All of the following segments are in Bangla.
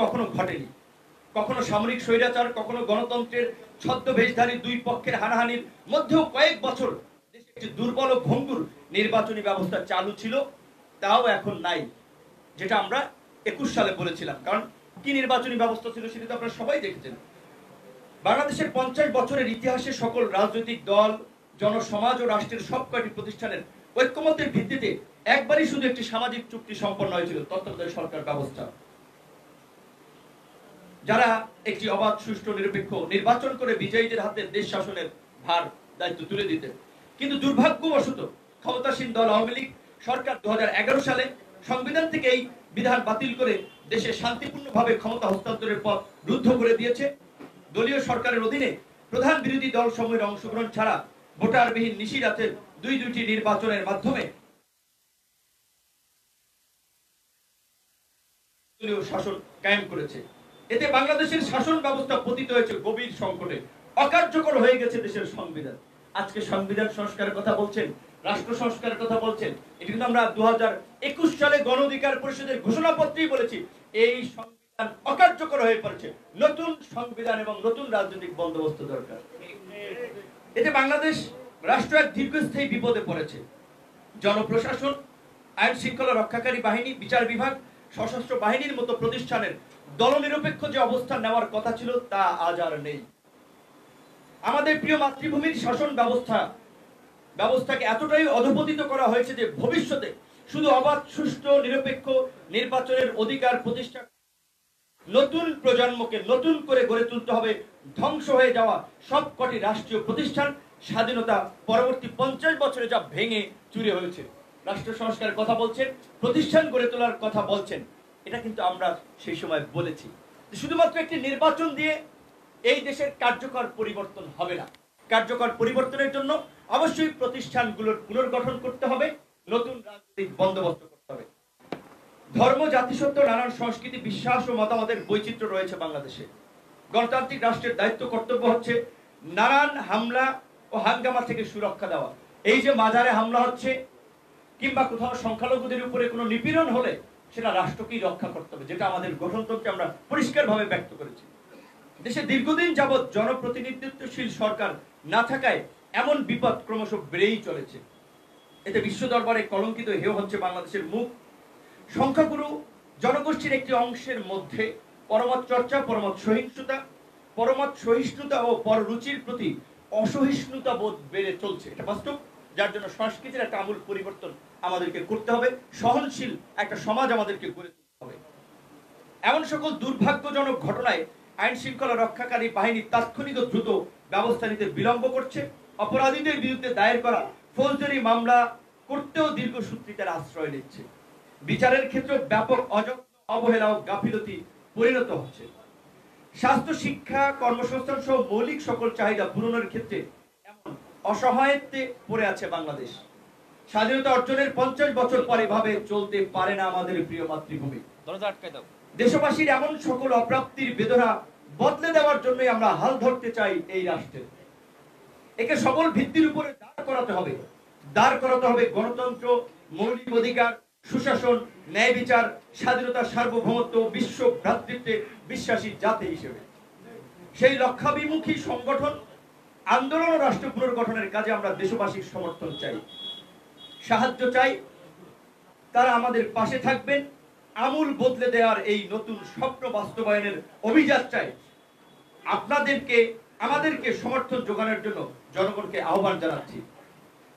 কখনো ঘটেনি। কখনো সামরিক স্বৈরাচার, কখনো গণতন্ত্রের ছদ্মবেশধারী দুই পক্ষের হানাহানির মধ্যেও কয়েক বছর দেশে একটি দুর্বল ও ভঙ্গুর নির্বাচনী ব্যবস্থা চালু ছিল, তাও এখন নাই, যেটা আমরা 21 সালে বলেছিলাম। কারণ কি নির্বাচনী ব্যবস্থা ছিল সেটা তো আপনারা সবাই দেখেছেন। বাংলাদেশের 50 বছরের ইতিহাসে সকল রাজনৈতিক দল, জনসমাজ ও রাষ্ট্রের সব কয়টি প্রতিষ্ঠানের ঐক্যমত্যের ভিত্তিতে একবারই শুধু একটি সামাজিক চুক্তি সম্পন্ন হয়েছিল, তত্ত্বাবধায়ক সরকার ব্যবস্থা, যারা একটি অবাধ, সুষ্ঠু, নিরপেক্ষ নির্বাচন করে বিজয়ীদের হাতে দেশ শাসনের ভার দায়িত্ব তুলে দিতেন। কিন্তু দুর্ভাগ্যবশত ক্ষমতাসীন দল আওয়ামী লীগ সরকার 2011 সালে সংবিধান থেকে এই বিধান বাতিল করে দেশে শান্তিপূর্ণভাবে ক্ষমতা হস্তান্তরের পথ রুদ্ধ করে দিয়েছে। দলীয় সরকারের অধীনে প্রধান বিরোধী দল সমূহের অংশগ্রহণ ছাড়া ভোটারবিহীন নিশিরাতের দুইটি নির্বাচনের মাধ্যমে দলীয় শাসন কায়েম করেছে। এতে বাংলাদেশের শাসন ব্যবস্থা পতিত হয়েছে গভীর সংকটে, অকার্যকর হয়ে গেছে দেশের সংবিধান। আজকে সংবিধান সংস্কারের কথা বলছেন, রাষ্ট্র সংস্কারের কথা বলছেন, এটা কিন্তু আমরা 2021 সালে গণ অধিকার পরিষদের ঘোষণাপত্রেই বলেছি এই সংবিধান অকার্যকর হয়ে পড়েছে, নতুন সংবিধান এবং নতুন রাজনৈতিক বন্দোবস্ত দরকার। এতে বাংলাদেশ রাষ্ট্র এক দীর্ঘস্থায়ী বিপদে পড়েছে। জনপ্রশাসন, আইন শৃঙ্খলা রক্ষাকারী বাহিনী, বিচার বিভাগ, সশস্ত্র বাহিনীর মতো প্রতিষ্ঠানের দলনিরপেক্ষ যে অবস্থান নেওয়ার কথা ছিল তা আজ আর নেই। আমাদের প্রিয় মাতৃভূমির শাসন ব্যবস্থাকে এতটাই অধঃপতিত করা হয়েছে যে ভবিষ্যতে শুধু অবাধ, সুষ্ঠু, নিরপেক্ষ নির্বাচনের অধিকার প্রতিষ্ঠা, নতুন প্রজন্মকে নতুন করে গড়ে তুলতে হবে ধ্বংস হয়ে যাওয়া সবকটি রাষ্ট্রীয় প্রতিষ্ঠান, স্বাধীনতা পরবর্তী 50 বছরে যা ভেঙে চুরে হয়েছে। রাষ্ট্র সংস্কারের কথা বলছেন, প্রতিষ্ঠান গড়ে তোলার কথা বলছেন, এটা কিন্তু আমরা সেই সময় বলেছি। শুধুমাত্র একটি নির্বাচন দিয়ে এই দেশের কার্যকর পরিবর্তন হবে না। কার্যকর পরিবর্তনের জন্য অবশ্যই প্রতিষ্ঠানগুলোর পুনর্গঠন করতে হবে, নতুন রাজনৈতিক বন্দোবস্ত করতে হবে। ধর্ম, জাতিসত্ত্ব, নানান সংস্কৃতি, বিশ্বাস ও মতামতের বৈচিত্র্য রয়েছে বাংলাদেশে। গণতান্ত্রিক রাষ্ট্রের দায়িত্ব, কর্তব্য হচ্ছে নানান হামলা ও হাঙ্গামা থেকে সুরক্ষা দেওয়া। এই যে মাজারে হামলা হচ্ছে কিংবা কোথাও সংখ্যালঘুদের উপরে কোনো নিপীড়ন হলে সেটা রাষ্ট্রকেই রক্ষা করতে হবে, যেটা আমাদের গঠনতন্ত্রে আমরা পরিষ্কারভাবে ব্যক্ত করেছি। দেশে দীর্ঘদিন যাবৎ জনপ্রতিনিধিত্বশীল সরকার না থাকায় এমন বিপদ ক্রমশ বেড়েই চলেছে। এতে বিশ্ব দরবারে কলঙ্কিত হেয় হচ্ছে বাংলাদেশের মুখ। সংখ্যাগুরু জনগোষ্ঠীর একটি অংশের মধ্যে পরমত চর্চা, পরমত সহিষ্ণুতা ও পররুচির প্রতি অসহিষ্ণুতা বোধ বেড়ে চলছে, এটা বাস্তব। যার জন্য সংস্কৃতির একটা আমূল পরিবর্তন আমাদেরকে করতে হবে, সহনশীল একটা সমাজ আমাদেরকে গড়ে তুলতে হবে। এমন সকল দুর্ভাগ্যজনক ঘটনায় আইন শৃঙ্খলা রক্ষাকারী বাহিনী তাৎক্ষণিক দ্রুত ব্যবস্থা নিতে বিলম্ব করছে। অপরাধীদের বিরুদ্ধে দায়ের করা ফৌজদারি মামলা করতেও দীর্ঘসূত্রিতার আশ্রয় নিচ্ছে। বিচারের ক্ষেত্রে ব্যাপক অযত্ন, অবহেলা ও গাফিলতি পরিণত হচ্ছে। স্বাস্থ্য, শিক্ষা, কর্মসংস্থান সহ মৌলিক সকল চাহিদা পূরণের ক্ষেত্রে এমন অসহায়ত্বে পড়ে আছে বাংলাদেশ। স্বাধীনতা অর্জনের 50 বছর পর এভাবে চলতে পারে না আমাদের প্রিয় মাতৃভূমি। দেশবাসীর এমন সকল অপ্রাপ্তির বেদনা বদলে দেওয়ার জন্যই আমরা হাল ধরতে চাই এই রাষ্ট্রের। একে সবল ভিত্তির উপরে দাঁড় করাতে হবে গণতন্ত্র, মৌলিক অধিকার, সুশাসন, ন্যায় বিচার, স্বাধীনতা, সার্বভৌমত্ব, বিশ্ব ভ্রাতৃত্বে বিশ্বাসী জাতি হিসেবে। সেই লক্ষ্যাভিমুখী সংগঠন, আন্দোলন ও রাষ্ট্র পুনর্গঠনের কাজে আমরা দেশবাসীর সমর্থন চাই, সাহায্য চাই। তারা আমাদের পাশে থাকবেন। আমূল বদলে দেওয়ার এই নতুন স্বপ্ন বাস্তবায়নের অভিযাত্রায় আমাদেরকে সমর্থন যোগানোর জন্য জনগণকে আহ্বান জানাচ্ছি।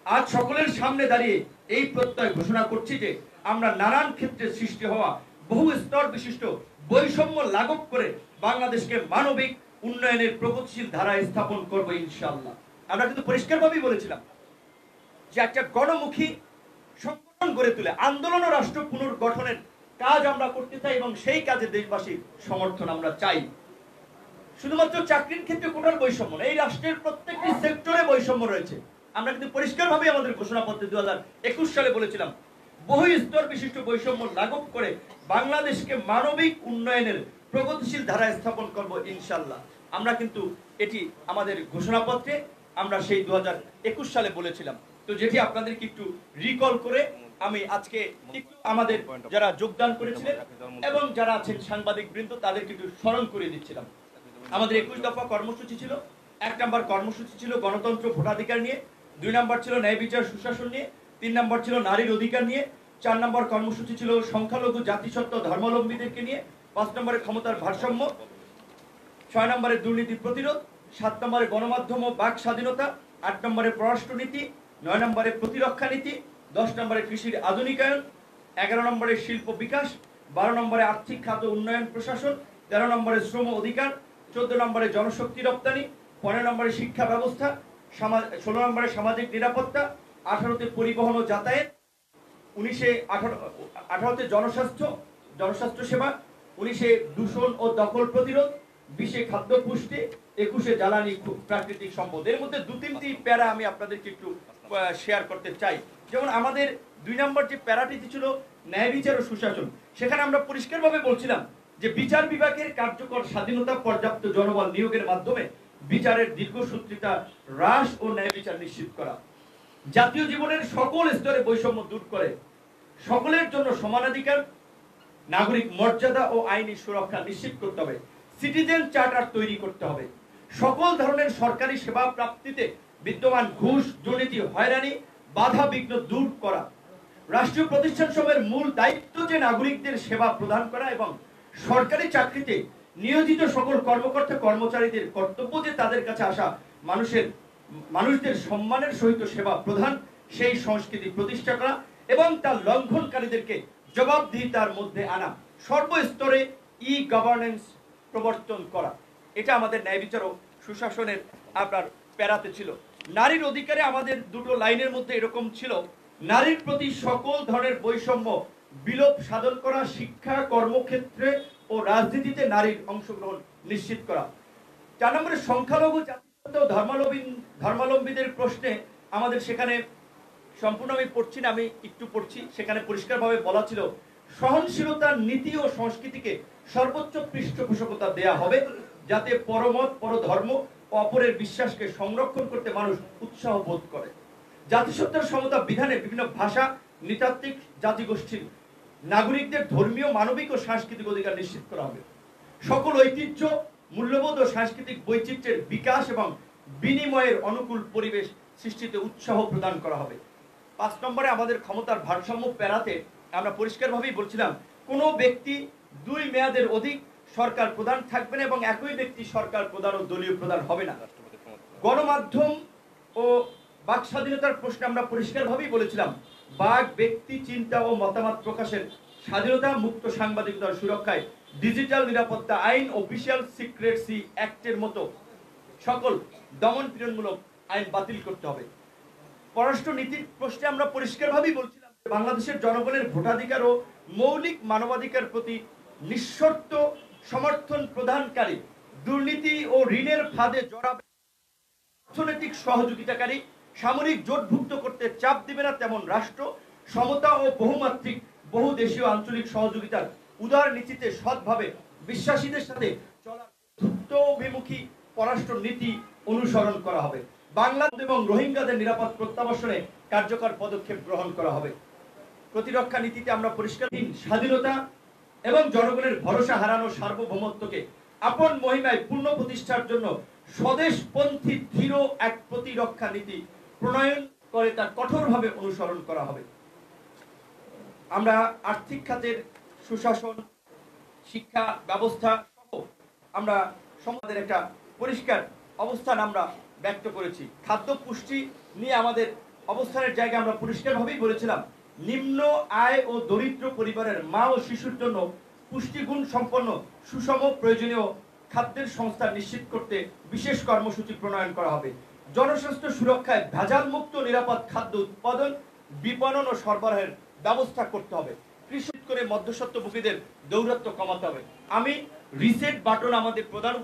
আজ সকলের সামনে দাঁড়িয়ে এই প্রত্যয় ঘোষণা করছি যে আমরা নানান ক্ষেত্রে সৃষ্টি হওয়া বহু স্তর বিশিষ্ট বৈষম্য লাঘব করে বাংলাদেশকে মানবিক উন্নয়নের প্রগতিশীল ধারায় স্থাপন করব ইনশাআল্লাহ। আমরা কিন্তু পরিষ্কারভাবেই বলেছিলাম যে একটা গণমুখী সংগঠন গড়ে তুলে আন্দোলন ও রাষ্ট্র পুনর্গঠনের কাজ আমরা করতে চাই এবং সেই কাজে দেশবাসীর সমর্থন আমরা চাই। শুধুমাত্র চাকরির ক্ষেত্রে কোটার বৈষম্য, এই রাষ্ট্রের প্রত্যেকটি সেক্টরে বৈষম্য রয়েছে। আমরা কিন্তু পরিষ্কারভাবে আমাদের ঘোষণাপত্রে 2021 সালে বলেছিলাম বহু স্তর বিশিষ্ট বৈষম্য লাঘব করে বাংলাদেশকে মানবিক উন্নয়নের প্রগতিশীল ধারায় স্থাপন করব ইনশাআল্লাহ। আমরা কিন্তু এটি আমাদের ঘোষণাপত্রে আমরা সেই 2021 সালে বলেছিলাম। তো যেটি আপনাদেরকে একটু রিকল করে আমি আজকে একটু আমাদের যারা যোগদান করেছিলেন এবং যারা আছেন সাংবাদিক বৃন্দ তাদেরকে একটু স্মরণ করে দিচ্ছিলাম। আমাদের 21 দফা কর্মসূচি ছিল। 1 নম্বর কর্মসূচি ছিল গণতন্ত্র ভোটাধিকার নিয়ে, 2 নম্বর ছিল ন্যায় বিচার সুশাসন নিয়ে, 3 নম্বর ছিল নারীর অধিকার নিয়ে, 4 নম্বর কর্মসূচি ছিল সংখ্যালঘু জাতিসত্ত্ব ধর্মাবলম্বীদেরকে নিয়ে, 5 নম্বরে ক্ষমতার ভারসাম্য, 6 নম্বরে দুর্নীতি প্রতিরোধ, 7 নম্বরে গণমাধ্যম ও বাক স্বাধীনতা, 8 নম্বরে পররাষ্ট্রনীতি, 9 নম্বরে প্রতিরক্ষা নীতি, 10 নম্বরে কৃষির আধুনিকায়ন, 11 নম্বরে শিল্প বিকাশ, 12 নম্বরে আর্থিক খাত উন্নয়ন প্রশাসন, 13 নম্বরে শ্রম অধিকার, 14 নম্বরে জনশক্তি রপ্তানি, 15 নম্বরে শিক্ষা ব্যবস্থা, 16 নম্বরে সামাজিক নিরাপত্তা, 18তে পরিবহন ও যাতায়াত, 18তে জনস্বাস্থ্য সেবা, 19-এ দূষণ ও দখল প্রতিরোধ, 20-এ খাদ্য পুষ্টি, 21-এ জ্বালানি প্রাকৃতিক সম্পদ। এর মধ্যে 2-3টি প্যারা আমি আপনাদেরকে একটু শেয়ার করতে চাই। যেমন আমাদের 2 নম্বর যে প্যারাটি ছিল ন্যায় বিচার ও সুশাসন, সেখানে আমরা পরিষ্কারভাবে বলছিলাম যে বিচার বিভাগের কার্যকর স্বাধীনতা, পর্যাপ্ত জনবল নিয়োগের মাধ্যমে বিচারের দীর্ঘসূত্রিতা হ্রাস ও ন্যায় বিচার নিশ্চিত করা, জাতীয় জীবনের সকল স্তরে বৈষম্য দূর করে সকলের জন্য সমানাধিকার, নাগরিক মর্যাদা ও আইনি সুরক্ষা নিশ্চিত করতে হবে, সিটিজেন চার্টার তৈরি করতে হবে, সকল ধরনের সরকারি সেবা প্রাপ্তিতে বিদ্যমান ঘুষ, দুর্নীতি, হয়রানি, বাধা বিঘ্ন দূর করা, রাষ্ট্রীয় প্রতিষ্ঠানসমূহের মূল দায়িত্ব যে নাগরিকদের সেবা প্রদান করা এবং সরকারি চাকরিতে নিয়োজিত সকল কর্মকর্তা কর্মচারীদের কর্তব্য যে তাদের কাছে আসা মানুষদের সম্মানের সহিত সেবা প্রদান, সেই সংস্কৃতি প্রতিষ্ঠা করা এবং তার লঙ্ঘনকারীদেরকে জবাবদিহিতার মধ্যে আনা, সর্বস্তরে ই গভর্নেন্স প্রবর্তন করা। এটা আমাদের ন্যায় বিচার ও সুশাসনের আপনার প্যারাতে ছিল। নারীর অধিকারে আমাদের 2টো লাইনের মধ্যে এরকম ছিল, নারীর প্রতি সকল ধরনের বৈষম্য বিলোপ সাধন করা, শিক্ষা, কর্মক্ষেত্রে ও রাজনীতিতে নারীর অংশগ্রহণ নিশ্চিত করা। 4 নম্বরে সংখ্যালঘু জাতিসত্ত্ব ধর্মাবলম্বীদের প্রশ্নে আমাদের সেখানে সম্পূর্ণ আমি পড়ছি না, আমি একটু পড়ছি, সেখানে পরিষ্কারভাবে বলা ছিল সহনশীলতার নীতি ও সংস্কৃতিকে সর্বোচ্চ পৃষ্ঠপোষকতা দেয়া হবে, যাতে পরমত, পরধর্ম ও অপরের বিশ্বাসকে সংরক্ষণ করতে মানুষ উৎসাহ বোধ করে। জাতিসত্তার সমতা বিধানে বিভিন্ন ভাষা, নৃতাত্ত্বিক জাতিগোষ্ঠীর নাগরিকদের ধর্মীয়, মানবিক ও সাংস্কৃতিক অধিকার নিশ্চিত করা হবে। সকল ঐতিহ্য, মূল্যবোধ ও সাংস্কৃতিক বৈচিত্র্যের বিকাশ এবং বিনিময়ের অনুকূল পরিবেশ সৃষ্টিতে উৎসাহ প্রদান করা হবে। 5 নম্বরে আমাদের ক্ষমতার ভারসাম্য প্যারাতে আমরা পরিষ্কারভাবেই বলছিলাম, কোনো ব্যক্তি 2 মেয়াদের অধিক সরকার প্রধান থাকবে না এবং একই ব্যক্তি সরকার প্রধান ও দলীয় প্রধান হবে না। গণমাধ্যম ও বাক স্বাধীনতার প্রশ্নে আমরা পরিষ্কারভাবেই বলেছিলাম, বাক, ব্যক্তি, চিন্তা ও মতামত প্রকাশের স্বাধীনতা, মুক্ত সাংবাদিকতার সুরক্ষায় ডিজিটাল নিরাপত্তা আইন, অফিসিয়াল সিক্রেসি অ্যাক্টের মতো সকল দমন পীড়নমূলক আইন বাতিল করতে হবে। পররাষ্ট্র নীতির প্রশ্নে আমরা পরিষ্কারভাবেই বলছিলাম যে বাংলাদেশের জনগণের ভোটাধিকার ও মৌলিক মানবাধিকার প্রতি নিঃশর্ত সমর্থন প্রদানকারী, দুর্নীতি ও ঋণের ফাঁদে জড়াবে অর্থনৈতিক সহযোগিতাকারী, সামরিক জোটভুক্ত করতে চাপ দিবে না তেমন রাষ্ট্র, সমতা ও বহুমাত্রিক বহুদেশীয় আঞ্চলিক সহযোগিতার উদার নীতিতে সৎভাবে বিশ্বাসীদের সাথে চলার অভিমুখী পররাষ্ট্র নীতি অনুসরণ করা হবে। বাংলাদেশ এবং রোহিঙ্গাদের নিরাপদ প্রত্যাবাসনে কার্যকর পদক্ষেপ গ্রহণ করা হবে। প্রতিরক্ষা নীতিতে আমরা পরিষ্কার স্বাধীনতা এবং জনগণের ভরসা হারানো সার্বভৌমত্বকে আপন মহিমায় পূর্ণ প্রতিষ্ঠার জন্য স্বদেশপন্থী দৃঢ় এক প্রতিরক্ষা নীতি প্রণয়ন করে তা কঠোরভাবে অনুসরণ করা হবে। আমরা আর্থিক খাতের সুশাসন, শিক্ষা ব্যবস্থা সহ আমরা সমাজের একটা পরিষ্কার অবস্থান আমরা ব্যক্ত করেছি। খাদ্য পুষ্টি নিয়ে আমাদের অবস্থানের জায়গা আমরা পরিষ্কারভাবেই বলেছিলাম, নিম্ন আয় ও দরিদ্র পরিবারের মা ও শিশুর জন্য পুষ্টিগুণ সম্পন্ন সুষম প্রয়োজনীয় খাদ্যের সংস্থান নিশ্চিত করতে বিশেষ কর্মসূচি প্রণয়ন করা হবে। জনস্বাস্থ্য সুরক্ষায় ভেজাল মুক্ত নিরাপদ খাদ্য উৎপাদন, বিপণন ও সরবরাহের ব্যবস্থা করতে হবে। কৃষি করে মধ্যস্বত্বভোগীদের দৌরাত্ম্য কমাতে হবে। আমি রিসেট বাটন আমাদের প্রধান